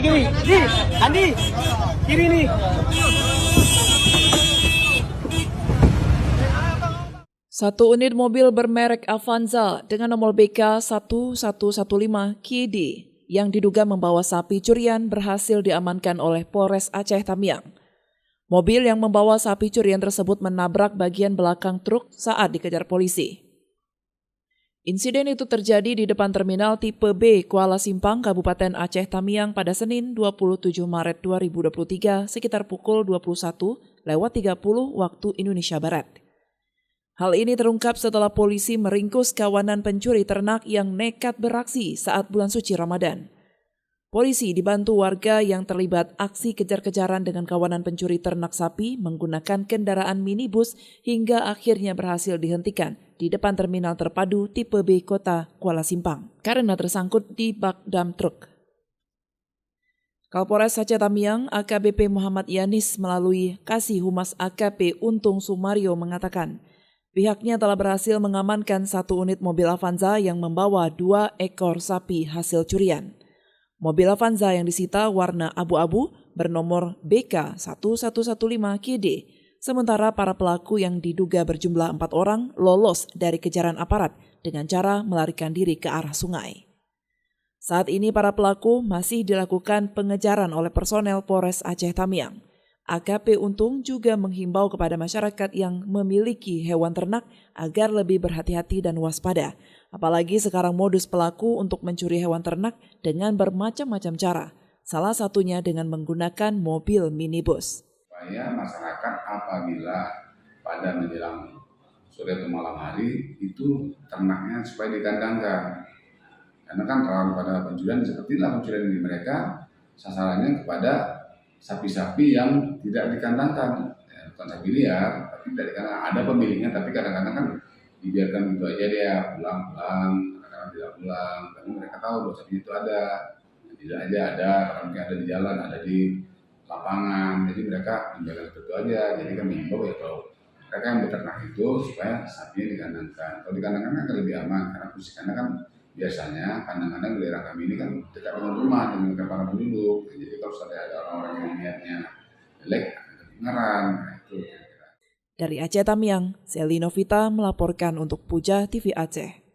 kiri. Nih, Andi. Kiri nih. Satu unit mobil bermerek Avanza dengan nomor BK 1115 KD yang diduga membawa sapi curian berhasil diamankan oleh Polres Aceh Tamiang. Mobil yang membawa sapi curian tersebut menabrak bagian belakang truk saat dikejar polisi. Insiden itu terjadi di depan terminal tipe B Kuala Simpang, Kabupaten Aceh Tamiang pada Senin 27 Maret 2023 sekitar pukul 21.30 waktu Indonesia Barat. Hal ini terungkap setelah polisi meringkus kawanan pencuri ternak yang nekat beraksi saat bulan suci Ramadan. Polisi dibantu warga yang terlibat aksi kejar-kejaran dengan kawanan pencuri ternak sapi menggunakan kendaraan minibus hingga akhirnya berhasil dihentikan di depan terminal terpadu tipe B Kota Kuala Simpang karena tersangkut di bak dam truk. Kapolres Aceh Tamiang AKBP Muhammad Yanis melalui Kasih Humas AKP Untung Sumario mengatakan, pihaknya telah berhasil mengamankan satu unit mobil Avanza yang membawa 2 ekor sapi hasil curian. Mobil Avanza yang disita warna abu-abu bernomor BK 1115 KD, sementara para pelaku yang diduga berjumlah 4 orang lolos dari kejaran aparat dengan cara melarikan diri ke arah sungai. Saat ini para pelaku masih dilakukan pengejaran oleh personel Polres Aceh Tamiang. AKP Untung juga menghimbau kepada masyarakat yang memiliki hewan ternak agar lebih berhati-hati dan waspada. Apalagi sekarang modus pelaku untuk mencuri hewan ternak dengan bermacam-macam cara. Salah satunya dengan menggunakan mobil minibus. Supaya masyarakat apabila pada menjelang sore atau malam hari itu ternaknya supaya dikandangkan. Karena kan rawan pada pencurian sepertilah pencurian ini mereka sasarannya kepada sapi-sapi yang tidak dikandangkan, ya, bukan sapi liar, tapi tidak dikandangkan. Ada pemiliknya, tapi kadang-kadang kan dibiarkan gitu aja dia pulang-pulang, kadang-kadang tidak pulang. Tapi mereka tahu bahwa sapi itu ada, tidak aja ada, karena mungkin ada di jalan, ada di lapangan. Jadi mereka menjaga seperti itu aja. Jadi kami himbau ya kalau mereka yang beternak itu supaya sapinya dikandangkan. Kalau dikandangkan kan lebih aman, karena karena kan biasanya kandang-kandang daerah kami ini kan dekat dengan rumah dengan para penduduk. Jadi kalau ada orang-orang yang niatnya jelek, kedengaran. Nah, itu kira-kira. Dari Aceh Tamiang, Selly Novita melaporkan untuk Puja TV Aceh.